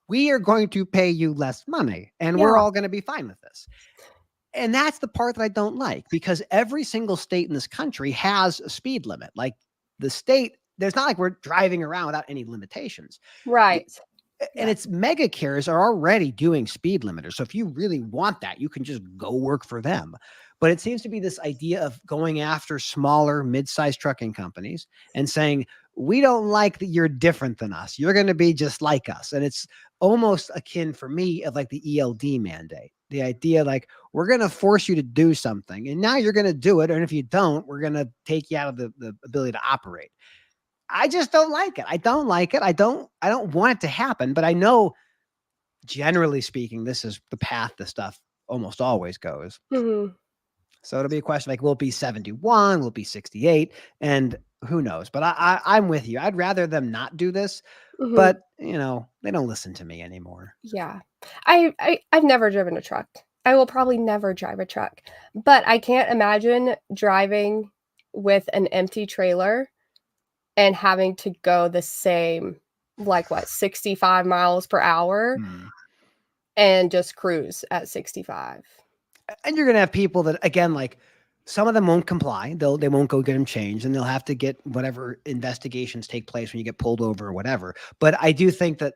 we are going to pay you less money and we're Yeah. all going to be fine with this. And that's the part that I don't like, because every single state in this country has a speed limit. Like the state, there's not like we're driving around without any limitations. Right. And Yeah. it's mega carriers are already doing speed limiters. So if you really want that, you can just go work for them. But it seems to be this idea of going after smaller, mid-sized trucking companies and saying, we don't like that you're different than us. You're going to be just like us. And it's almost akin for me of like the ELD mandate. The idea like we're going to force you to do something and now you're going to do it. And if you don't, we're going to take you out of the ability to operate. I just don't like it. I don't like it. I don't want it to happen, but I know generally speaking, this is the path this stuff almost always goes. Mhm. So it'll be a question like, will it be 71? Will it be 68? And who knows? But I'm with you. I'd rather them not do this, Mhm. but you know, they don't listen to me anymore. Yeah. I've never driven a truck. I will probably never drive a truck, but I can't imagine driving with an empty trailer and having to go the same, like, what, 65 miles per hour and just cruise at 65. And you're going to have people that, again, like some of them won't comply. They won't go get them changed, and they'll have to get whatever investigations take place when you get pulled over or whatever. But I do think that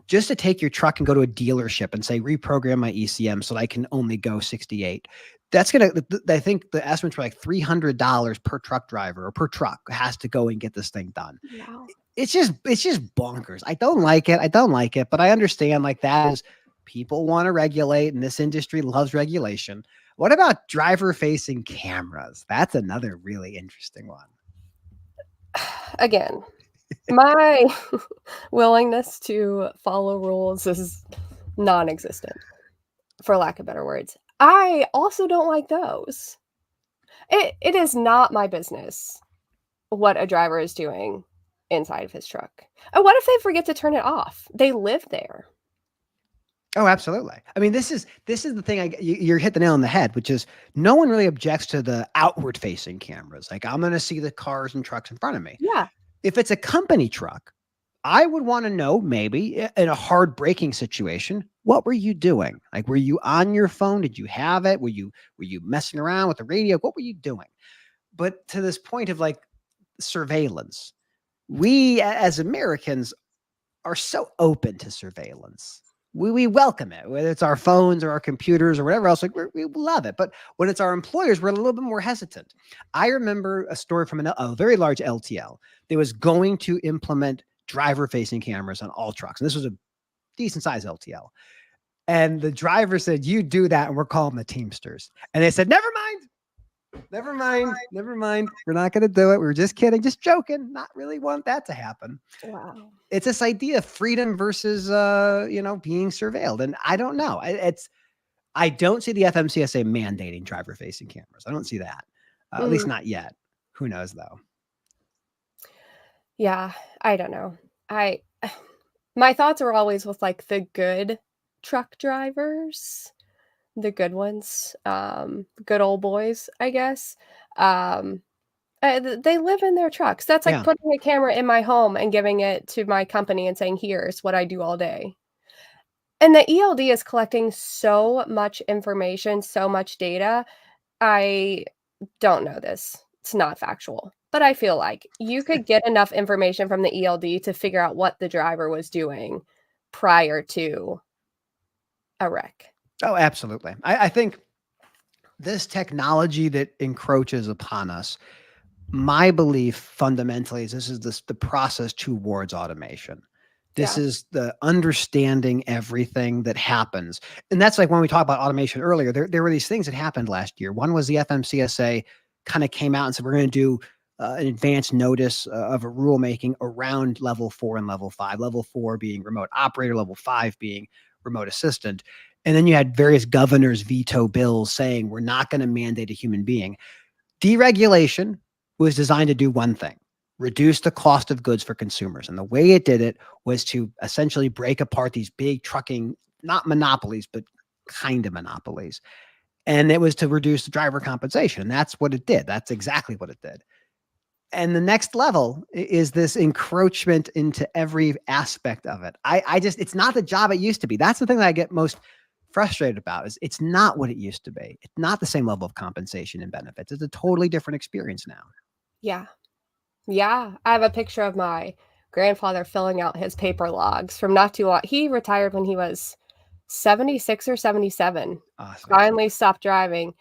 just to take your truck and go to a dealership and say, reprogram my ECM so that I can only go 68. That's going to, I think the estimates were like $300 per truck driver or per truck has to go and get this thing done. Wow. It's just bonkers. I don't like it. I don't like it, but I understand like that is people want to regulate and this industry loves regulation. What about driver facing cameras? That's another really interesting one. Again, my willingness to follow rules is non-existent, for lack of better words. I also don't like those. It is not my business what a driver is doing inside of his truck. And what if they forget to turn it off? They live there. Oh, absolutely. I mean, this is the thing. You're hit the nail on the head, which is no one really objects to the outward facing cameras. Like I'm going to see the cars and trucks in front of me. Yeah. If it's a company truck, I would want to know, maybe in a hard braking situation, what were you doing? Like, were you on your phone? Did you have it? Were you messing around with the radio? What were you doing? But to this point of like surveillance, we as Americans are so open to surveillance. We welcome it, whether it's our phones or our computers or whatever else. Like we love it. But when it's our employers, we're a little bit more hesitant. I remember a story from a very large LTL that was going to implement driver-facing cameras on all trucks, and this was a decent-sized LTL. And the driver said, "You do that, and we're calling the Teamsters." And they said, "Never mind. Never mind. Never mind. We're not going to do it. We were just kidding, just joking. Not really want that to happen." Wow. It's this idea of freedom versus being surveilled, and I don't know. I don't see the FMCSA mandating driver facing cameras. I don't see that, at least not yet. Who knows though? Yeah, I don't know. My thoughts are always with like the good truck drivers, the good ones, good old boys, I guess. Um, they live in their trucks. That's like Yeah. putting a camera in my home and giving it to my company and saying, "Here's what I do all day." And the ELD is collecting so much information, so much data. I don't know this. It's not factual, but I feel like you could get enough information from the ELD to figure out what the driver was doing prior to a wreck. Oh, absolutely. I think this technology that encroaches upon us, my belief fundamentally is this is the process towards automation. This Yeah. is the understanding everything that happens. And that's like when we talked about automation earlier, there were these things that happened last year. One was the FMCSA kind of came out and said, we're going to do an advance notice of a rulemaking around level 4 and level 5, level 4 being remote operator, level 5 being remote assistant. And then you had various governors veto bills saying we're not going to mandate a human being. Deregulation was designed to do one thing: reduce the cost of goods for consumers. And the way it did it was to essentially break apart these big trucking, not monopolies, but kind of monopolies. And it was to reduce the driver compensation. And that's what it did. That's exactly what it did. And the next level is this encroachment into every aspect of it. I just, it's not the job it used to be. That's the thing that I get most frustrated about is it's not what it used to be. It's not the same level of compensation and benefits. It's a totally different experience now. Yeah. Yeah. I have a picture of my grandfather filling out his paper logs from not too long. He retired when he was 76 or 77. Awesome. Finally stopped driving.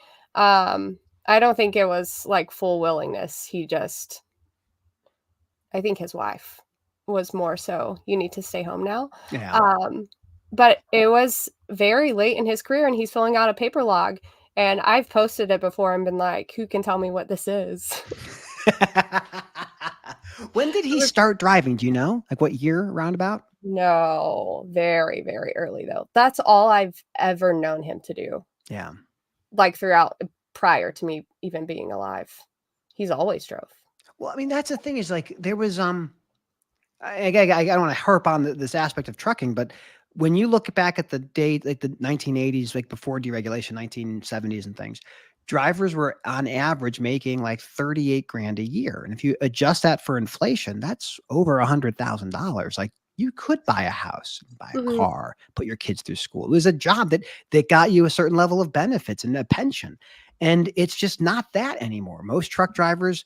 I don't think it was like full willingness. I think his wife was more so, you need to stay home now. Yeah. But it was very late in his career and he's filling out a paper log. And I've posted it before and been like, who can tell me what this is? When did he start driving? Do you know? Like what year roundabout? No, very, very early though. That's all I've ever known him to do. Yeah. Like throughout, prior to me even being alive. He's always drove. Well, I mean, that's the thing is like there was I don't want to harp on this aspect of trucking, but when you look back at the date, like the 1980s, like before deregulation, 1970s and things, drivers were on average making like 38 grand a year. And if you adjust that for inflation, that's over $100,000. Like you could buy a house, buy a car, put your kids through school. It was a job that got you a certain level of benefits and a pension. And it's just not that anymore. Most truck drivers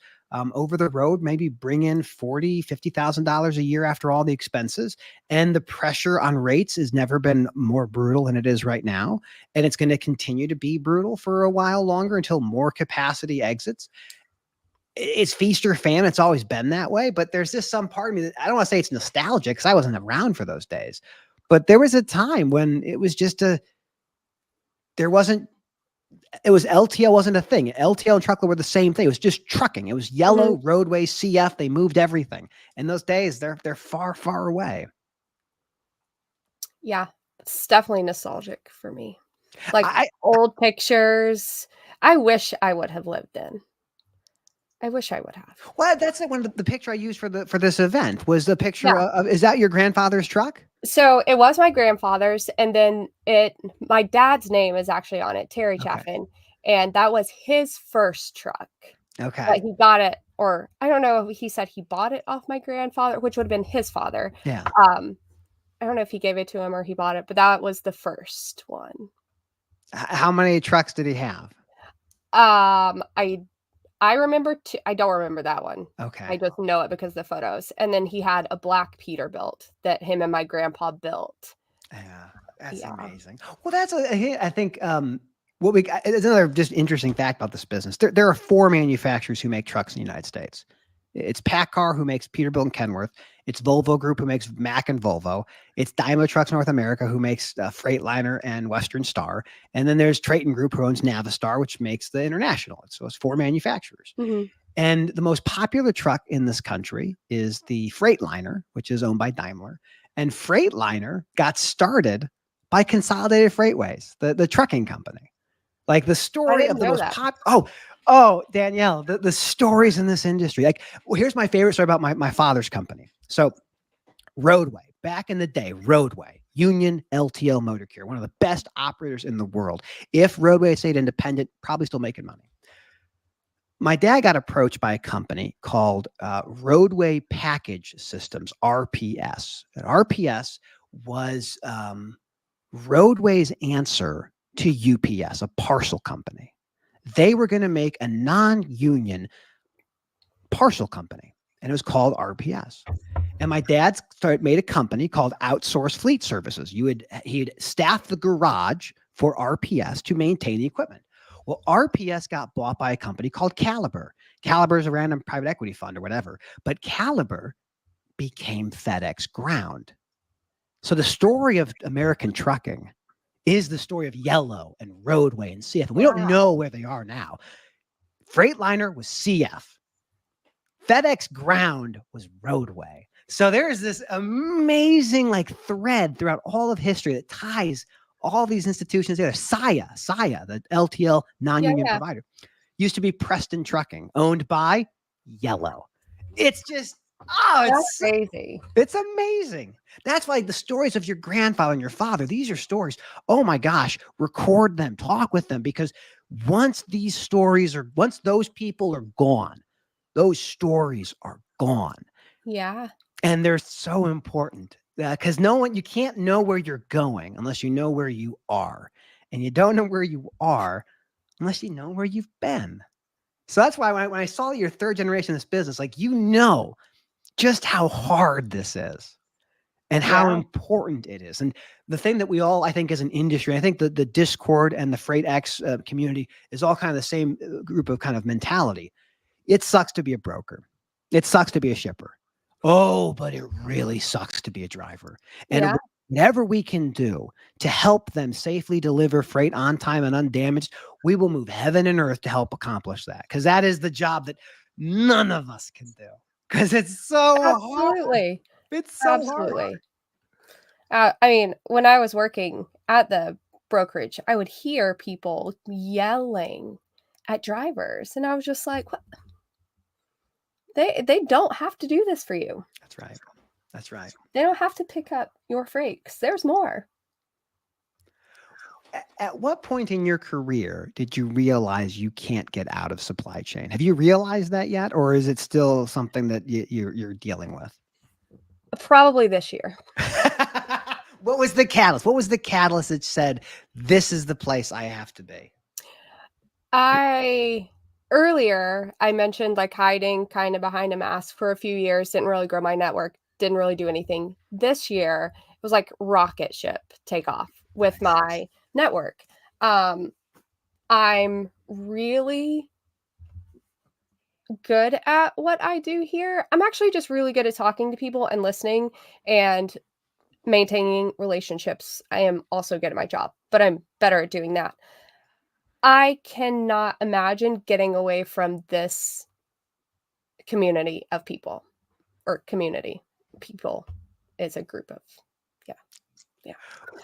over the road maybe bring in $40,000, $50,000 a year after all the expenses. And the pressure on rates has never been more brutal than it is right now. And it's going to continue to be brutal for a while longer until more capacity exits. It's feast or famine. It's always been that way. But there's just some part of me that I don't want to say it's nostalgic because I wasn't around for those days. But there was a time when it was just there wasn't, it was LTL wasn't a thing. LTL and truckload were the same thing. It was just trucking. It was yellow roadways, CF. They moved everything. In those days, they're far, far away. Yeah, it's definitely nostalgic for me. Like old pictures. I wish I would have lived in. I wish I would have. Well, that's the one. The picture I used for this event was the picture of. Is that your grandfather's truck? So it was my grandfather's, and then my dad's name is actually on it, Terry Chaffin, and that was his first truck. Okay. But he got it or I don't know if he said he bought it off my grandfather, which would have been his father. Yeah. I don't know if he gave it to him or he bought it, but that was the first one. How many trucks did he have? I remember I don't remember that one. I Okay. just know it because of the photos. And then he had a black Peterbilt that him and my grandpa built. Yeah, that's Yeah. amazing. Well, I think what we got is another just interesting fact about this business. There are 4 manufacturers who make trucks in the United States. It's PACCAR, who makes Peterbilt and Kenworth. It's Volvo Group, who makes Mack and Volvo. It's Daimler Trucks North America, who makes Freightliner and Western Star. And then there's Traton Group, who owns Navistar, which makes the International. So it's 4 manufacturers. Mm-hmm. And the most popular truck in this country is the Freightliner, which is owned by Daimler. And Freightliner got started by Consolidated Freightways, the trucking company. Like the story of the most Danielle, the stories in this industry. Like, well, here's my favorite story about my father's company. So Roadway, back in the day, Roadway, Union LTL Motor Care, one of the best operators in the world. If Roadway stayed independent, probably still making money. My dad got approached by a company called Roadway Package Systems, RPS. And RPS was Roadway's answer to UPS, a parcel company. They were going to make a non-union parcel company, and it was called RPS. And my dad made a company called Outsource Fleet Services. He'd staff the garage for RPS to maintain the equipment. Well, RPS got bought by a company called Caliber. Caliber is a random private equity fund or whatever, but Caliber became FedEx Ground. So the story of American trucking is the story of Yellow and Roadway and CF. And we don't know where they are now. Freightliner was CF. FedEx Ground was Roadway. So there's this amazing thread throughout all of history that ties all these institutions together. Saia, the LTL non-union provider, used to be Preston Trucking, owned by Yellow. It's just, it's crazy. It's amazing. That's why the stories of your grandfather and your father, these are stories. Oh my gosh, record them, talk with them, because once those people are gone, those stories are gone. Yeah. And they're so important because you can't know where you're going unless you know where you are. And you don't know where you are unless you know where you've been. So that's why when I saw your 3rd generation of this business, just how hard this is and how important it is. And the thing that we all, I think, as an industry, I think the Discord and the Freight X community is all kind of the same group of kind of mentality. It sucks to be a broker. It sucks to be a shipper. Oh, but it really sucks to be a driver. And whatever we can do to help them safely deliver freight on time and undamaged, we will move heaven and earth to help accomplish that. Because that is the job that none of us can do. Because it's so hard. It's so hard. I mean, when I was working at the brokerage, I would hear people yelling at drivers, and I was just like, what? They don't have to do this for you. That's right. That's right. They don't have to pick up your freight because there's more. At what point in your career did you realize you can't get out of supply chain? Have you realized that yet? Or is it still something that you're dealing with? Probably this year. What was the catalyst? What was the catalyst that said, this is the place I have to be? Earlier, I mentioned hiding kind of behind a mask for a few years, didn't really grow my network, didn't really do anything. This year, it was like rocket ship takeoff with my network. I'm really good at what I do here. I'm actually just really good at talking to people and listening and maintaining relationships. I am also good at my job, but I'm better at doing that. I cannot imagine getting away from this community of people, or community. People is a group of, yeah.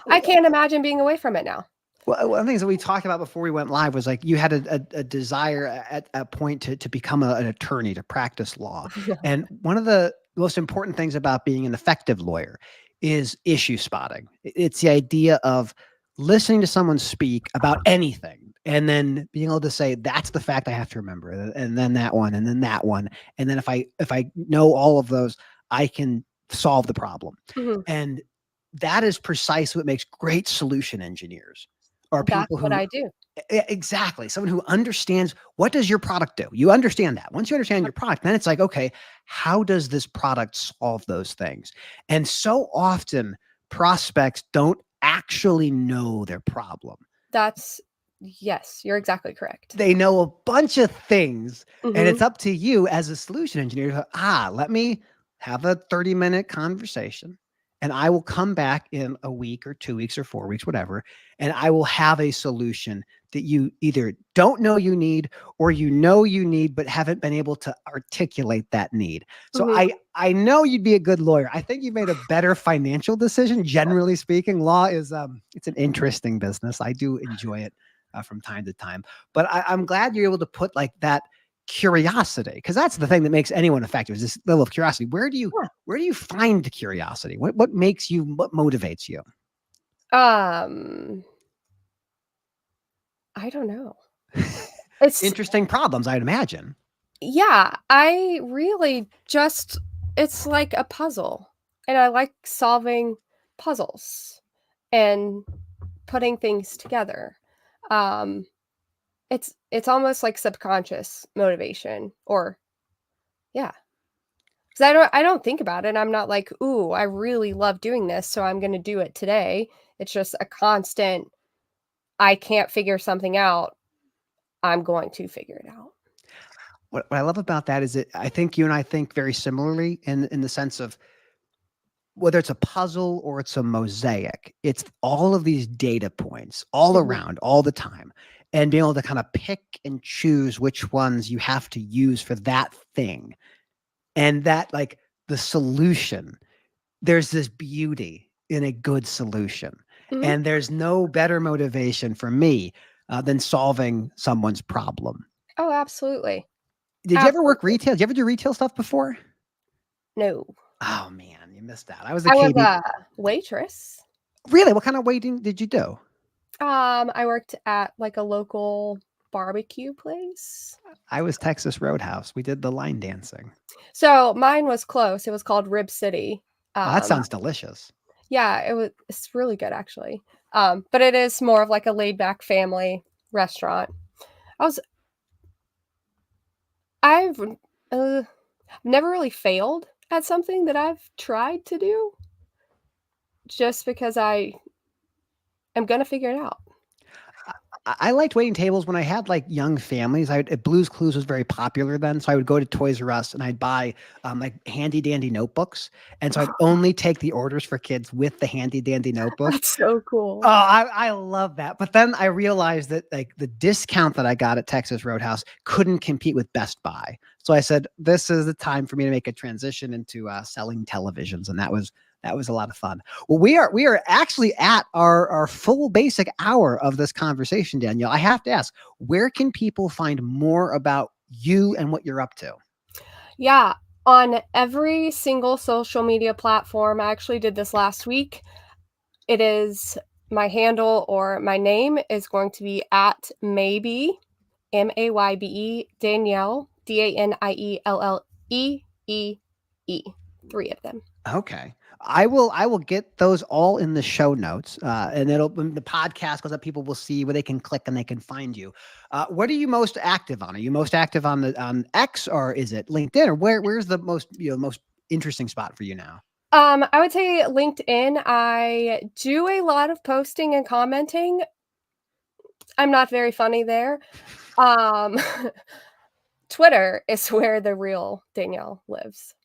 I can't imagine being away from it now. Well, one of the things that we talked about before we went live was you had a desire at a point to become an attorney, to practice law. And one of the most important things about being an effective lawyer is issue spotting. It's the idea of listening to someone speak about anything. And then being able to say, that's the fact I have to remember. And then that one, and then that one. And then if I know all of those, I can solve the problem. Mhm. And that is precisely what makes great solution engineers, or That's people what who I do. exactly, someone who understands, what does your product do? You understand that. Once you understand your product, then it's like, okay, how does this product solve those things? And so often prospects don't actually know their problem. Yes, you're exactly correct. They know a bunch of things, and it's Mhm. up to you as a solution engineer to, let me have a 30-minute conversation, and I will come back in a week or 2 weeks or 4 weeks, whatever, and I will have a solution that you either don't know you need, or you know you need but haven't been able to articulate that need. So Mhm. I know you'd be a good lawyer. I think you've made a better financial decision, generally speaking. Law is it's an interesting business. I do enjoy it from time to time. But I'm glad you're able to put like that curiosity, because that's the thing that makes anyone effective, is this level of curiosity. Yeah. Where do you find the curiosity? What makes you, what motivates you? Um, I don't know. It's Interesting problems, I'd imagine. Yeah, I really just it's like a puzzle, and I like solving puzzles and putting things together. Um, it's almost like subconscious motivation, or yeah, because I don't think about it. I'm not like, "Ooh, I really love doing this, so I'm gonna do it today." It's just a constant, I can't figure something out, I'm going to figure it out. What I love about that is that I think you and I think very similarly in the sense of, whether it's a puzzle or it's a mosaic, it's all of these data points all Mhm, around all the time, and being able to kind of pick and choose which ones you have to use for that thing. And that, like, the solution, there's this beauty in a good solution. mhm. And there's no better motivation for me than solving someone's problem. Oh, absolutely. Did you ever work Absolutely. retail? Did you ever do retail stuff before? No. Oh man, you missed out. I was a I was KB. a waitress. Really? What kind of waiting did you do? I worked at, like, a local barbecue place. I was Texas Roadhouse. We did the line dancing. So, mine was close, it was called Rib City. Oh, that Um, sounds delicious. yeah, it's really good, actually. But it is more of, like, a laid back family restaurant. I was I've, never really failed at something that I've tried to do, just because I am gonna figure it out. I liked waiting tables when I had, like, young families. Blue's Clues was very popular then, so I would go to Toys R Us and I'd buy, like, handy dandy notebooks, and so I'd only take the orders for kids with the handy dandy notebook. That's so Oh, cool. I love that, but then I realized that, like, the discount that I got at Texas Roadhouse couldn't compete with Best Buy. So I said, "This is the time for me to make a transition into, selling televisions," and that was a lot of fun. Well, we are actually at our full basic hour of this conversation, Danielle. I have to ask, where can people find more about you and what you're up to? Yeah, on every single social media platform, I actually did this last week. It is my handle, or my name is going to be at maybe, Maybe, Danielle, Danielleee. 3 of them. Okay. I will get those all in the show notes, and it'll, when the podcast goes up, people will see where they can click and they can find you. What are you most active on? Are you most active on the on X, or is it LinkedIn, or where's the most, most interesting spot for you now? I would say LinkedIn. I do a lot of posting and commenting. I'm not very funny there. Um, Twitter is where the real Danielle lives.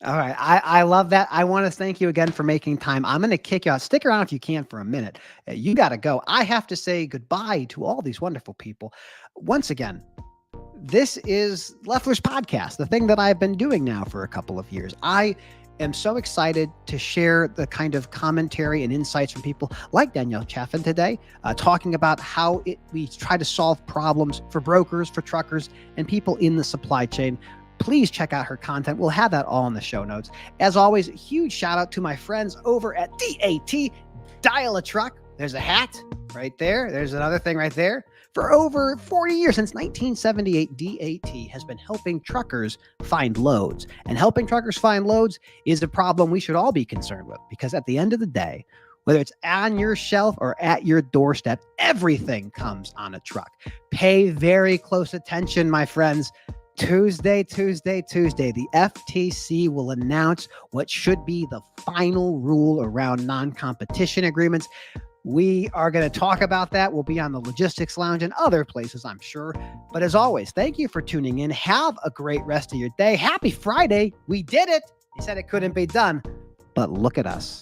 All right. I love that. I want to thank you again for making time. I'm going to kick you out. Stick around if you can for a minute. You got to go. I have to say goodbye to all these wonderful people. Once again, this is Leffler's podcast, the thing that I've been doing now for a couple of years. I am so excited to share the kind of commentary and insights from people like Danielle Chaffin today, talking about how we try to solve problems for brokers, for truckers, and people in the supply chain. Please check out her content. We'll have that all in the show notes. As always, huge shout out to my friends over at DAT, Dial a Truck. There's a hat right there. There's another thing right there. For over 40 years, since 1978, DAT has been helping truckers find loads. And helping truckers find loads is a problem we should all be concerned with, because at the end of the day, whether it's on your shelf or at your doorstep, everything comes on a truck. Pay very close attention, my friends. Tuesday, the FTC will announce what should be the final rule around non-competition agreements. We are going to talk about that. We'll be on the Logistics Lounge and other places, I'm sure. But as always, thank you for tuning in. Have a great rest of your day. Happy Friday. We did it. They said it couldn't be done, but look at us.